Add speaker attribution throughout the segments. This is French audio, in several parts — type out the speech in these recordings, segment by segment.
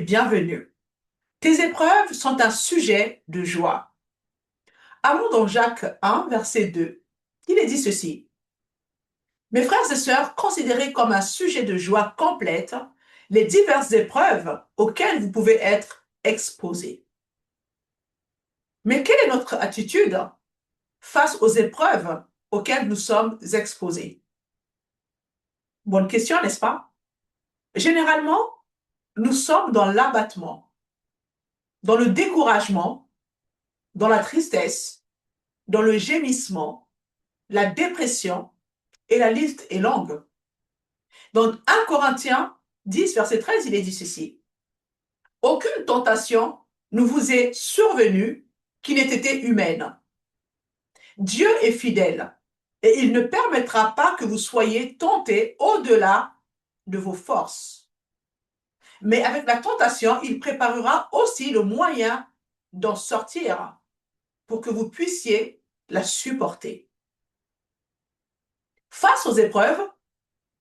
Speaker 1: bienvenue. Tes épreuves sont un sujet de joie. Allons dans Jacques 1, verset 2. Il est dit ceci. Mes frères et sœurs, considérez comme un sujet de joie complète les diverses épreuves auxquelles vous pouvez être exposés. Mais quelle est notre attitude face aux épreuves auxquelles nous sommes exposés? Bonne question, n'est-ce pas? Généralement, nous sommes dans l'abattement, dans le découragement, dans la tristesse, dans le gémissement, la dépression, et la liste est longue. Dans 1 Corinthiens 10, verset 13, il est dit ceci. Aucune tentation ne vous est survenue qui n'ait été humaine. Dieu est fidèle et il ne permettra pas que vous soyez tentés au-delà de vos forces. Mais avec la tentation, il préparera aussi le moyen d'en sortir pour que vous puissiez la supporter. Face aux épreuves,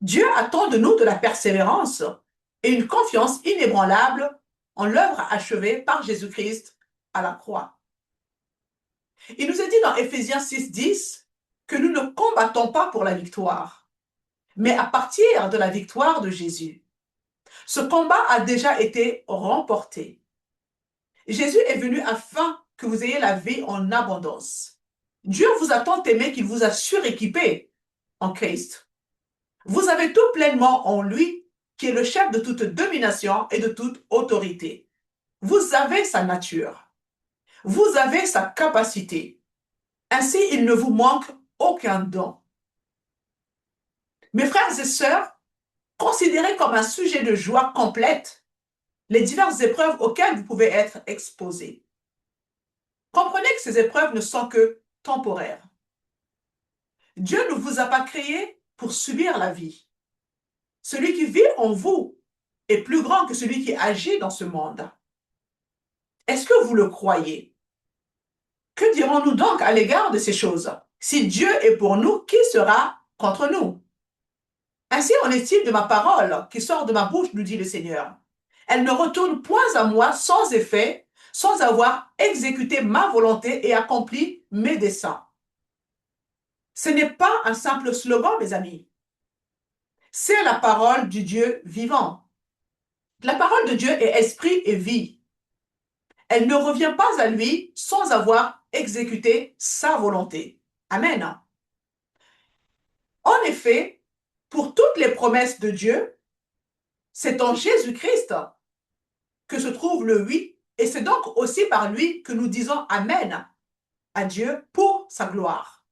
Speaker 1: Dieu attend de nous de la persévérance et une confiance inébranlable en l'œuvre achevée par Jésus-Christ à la croix. Il nous est dit dans Éphésiens 6:10 que nous ne combattons pas pour la victoire, mais à partir de la victoire de Jésus. Ce combat a déjà été remporté. Jésus est venu afin que vous ayez la vie en abondance. Dieu vous a tant aimé qu'il vous a suréquipé en Christ. Vous avez tout pleinement en lui, qui est le chef de toute domination et de toute autorité. Vous avez sa nature. Vous avez sa capacité. Ainsi, il ne vous manque aucun don. Mes frères et sœurs, considérez comme un sujet de joie complète les diverses épreuves auxquelles vous pouvez être exposés. Comprenez que ces épreuves ne sont que temporaires. Dieu ne vous a pas créé pour subir la vie. Celui qui vit en vous est plus grand que celui qui agit dans ce monde. Est-ce que vous le croyez? Que dirons-nous donc à l'égard de ces choses? Si Dieu est pour nous, qui sera contre nous? Ainsi en est-il de ma parole qui sort de ma bouche, nous dit le Seigneur. Elle ne retourne point à moi sans effet, sans avoir exécuté ma volonté et accompli mes desseins. Ce n'est pas un simple slogan, mes amis. C'est la parole du Dieu vivant. La parole de Dieu est esprit et vie. Elle ne revient pas à lui sans avoir exécuté sa volonté. Amen. En effet, pour toutes les promesses de Dieu, c'est en Jésus-Christ que se trouve le oui, et c'est donc aussi par lui que nous disons Amen à Dieu pour sa gloire.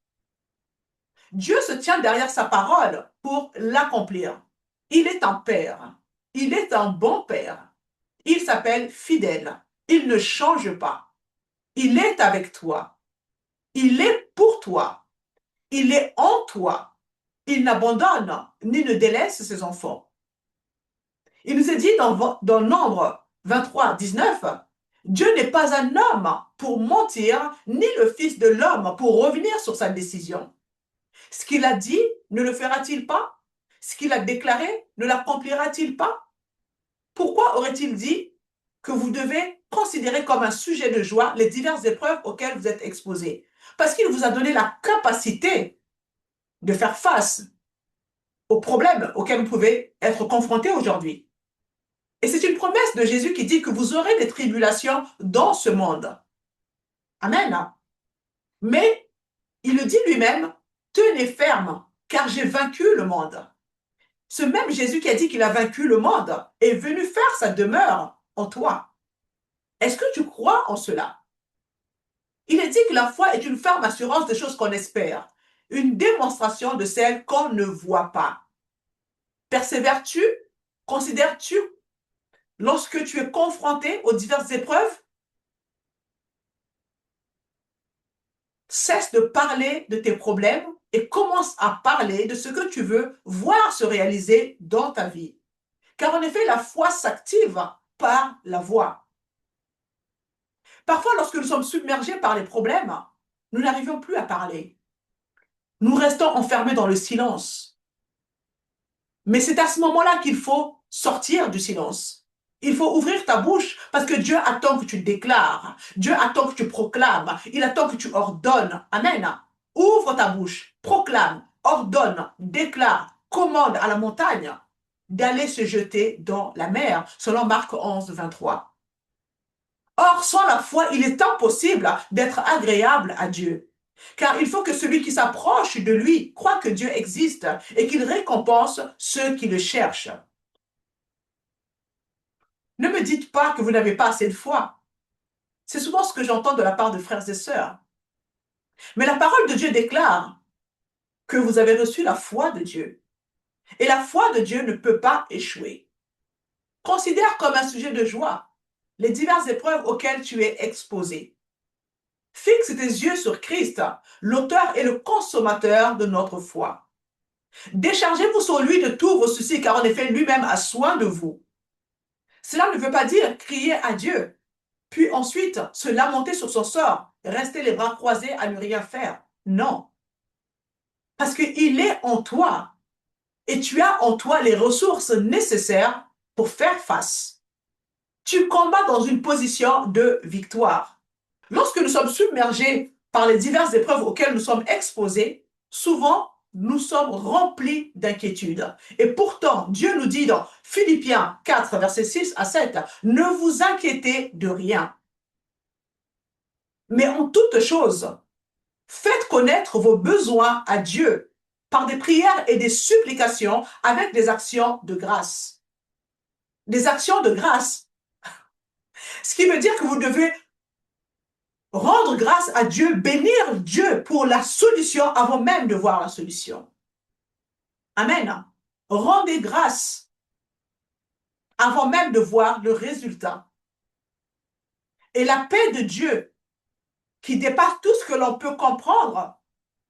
Speaker 1: Dieu se tient derrière sa parole pour l'accomplir. Il est un père. Il est un bon père. Il s'appelle fidèle. Il ne change pas. Il est avec toi. Il est pour toi. Il est en toi. Il n'abandonne ni ne délaisse ses enfants. Il nous est dit dans Nombre 23, 19, Dieu n'est pas un homme pour mentir, ni le Fils de l'homme pour revenir sur sa décision. Ce qu'il a dit, ne le fera-t-il pas? Ce qu'il a déclaré, ne l'accomplira-t-il pas? Pourquoi aurait-il dit que vous devez considérer comme un sujet de joie les diverses épreuves auxquelles vous êtes exposés? Parce qu'il vous a donné la capacité de faire face aux problèmes auxquels vous pouvez être confrontés aujourd'hui. Et c'est une promesse de Jésus qui dit que vous aurez des tribulations dans ce monde. Amen. Mais il le dit lui-même, tenez ferme, car j'ai vaincu le monde. Ce même Jésus qui a dit qu'il a vaincu le monde est venu faire sa demeure en toi. Est-ce que tu crois en cela? Il est dit que la foi est une ferme assurance des choses qu'on espère, une démonstration de celles qu'on ne voit pas. Persévères-tu? Considères-tu lorsque tu es confronté aux diverses épreuves? Cesse de parler de tes problèmes et commence à parler de ce que tu veux voir se réaliser dans ta vie. Car en effet, la foi s'active par la voix. Parfois, lorsque nous sommes submergés par les problèmes, nous n'arrivons plus à parler. Nous restons enfermés dans le silence. Mais c'est à ce moment-là qu'il faut sortir du silence. Il faut ouvrir ta bouche parce que Dieu attend que tu déclares. Dieu attend que tu proclames. Il attend que tu ordonnes. Amen. Ouvre ta bouche, proclame, ordonne, déclare, commande à la montagne d'aller se jeter dans la mer, selon Marc 11, 23. Or, sans la foi, il est impossible d'être agréable à Dieu. Car il faut que celui qui s'approche de lui croit que Dieu existe et qu'il récompense ceux qui le cherchent. Ne me dites pas que vous n'avez pas assez de foi. C'est souvent ce que j'entends de la part de frères et sœurs. Mais la parole de Dieu déclare que vous avez reçu la foi de Dieu. Et la foi de Dieu ne peut pas échouer. Considère comme un sujet de joie les diverses épreuves auxquelles tu es exposé. Fixe tes yeux sur Christ, l'auteur et le consommateur de notre foi. Déchargez-vous sur lui de tous vos soucis, car en effet, lui-même a soin de vous. Cela ne veut pas dire crier à Dieu, puis ensuite se lamenter sur son sort, rester les bras croisés à ne rien faire. Non. Parce qu'il est en toi et tu as en toi les ressources nécessaires pour faire face. Tu combats dans une position de victoire. Lorsque nous sommes submergés par les diverses épreuves auxquelles nous sommes exposés, souvent nous sommes remplis d'inquiétude. Et pourtant, Dieu nous dit dans Philippiens 4, versets 6 à 7, ne vous inquiétez de rien. Mais en toute chose, faites connaître vos besoins à Dieu par des prières et des supplications avec des actions de grâce. Des actions de grâce. Ce qui veut dire que vous devez rendre grâce à Dieu, bénir Dieu pour la solution avant même de voir la solution. Amen. Rendez grâce avant même de voir le résultat. Et la paix de Dieu, qui dépasse tout ce que l'on peut comprendre,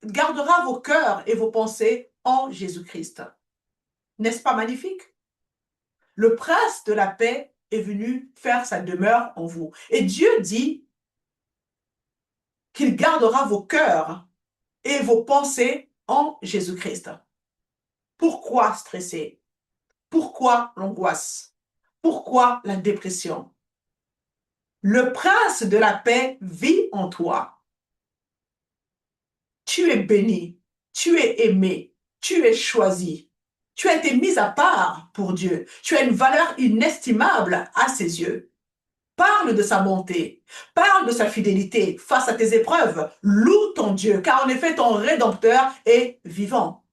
Speaker 1: gardera vos cœurs et vos pensées en Jésus-Christ. N'est-ce pas magnifique? Le prince de la paix est venu faire sa demeure en vous. Et Dieu dit qu'il gardera vos cœurs et vos pensées en Jésus-Christ. Pourquoi stresser? Pourquoi l'angoisse? Pourquoi la dépression? Le prince de la paix vit en toi. Tu es béni, tu es aimé, tu es choisi. Tu as été mis à part pour Dieu. Tu as une valeur inestimable à ses yeux. Parle de sa bonté, parle de sa fidélité face à tes épreuves. Loue ton Dieu, car en effet, ton Rédempteur est vivant.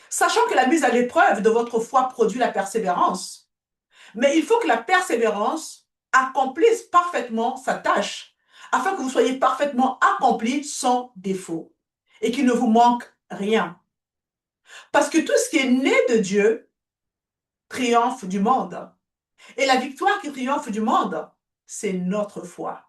Speaker 1: Sachant que la mise à l'épreuve de votre foi produit la persévérance, mais il faut que la persévérance accomplisse parfaitement sa tâche, afin que vous soyez parfaitement accomplis sans défaut et qu'il ne vous manque rien. Parce que tout ce qui est né de Dieu triomphe du monde. Et la victoire qui triomphe du monde, c'est notre foi.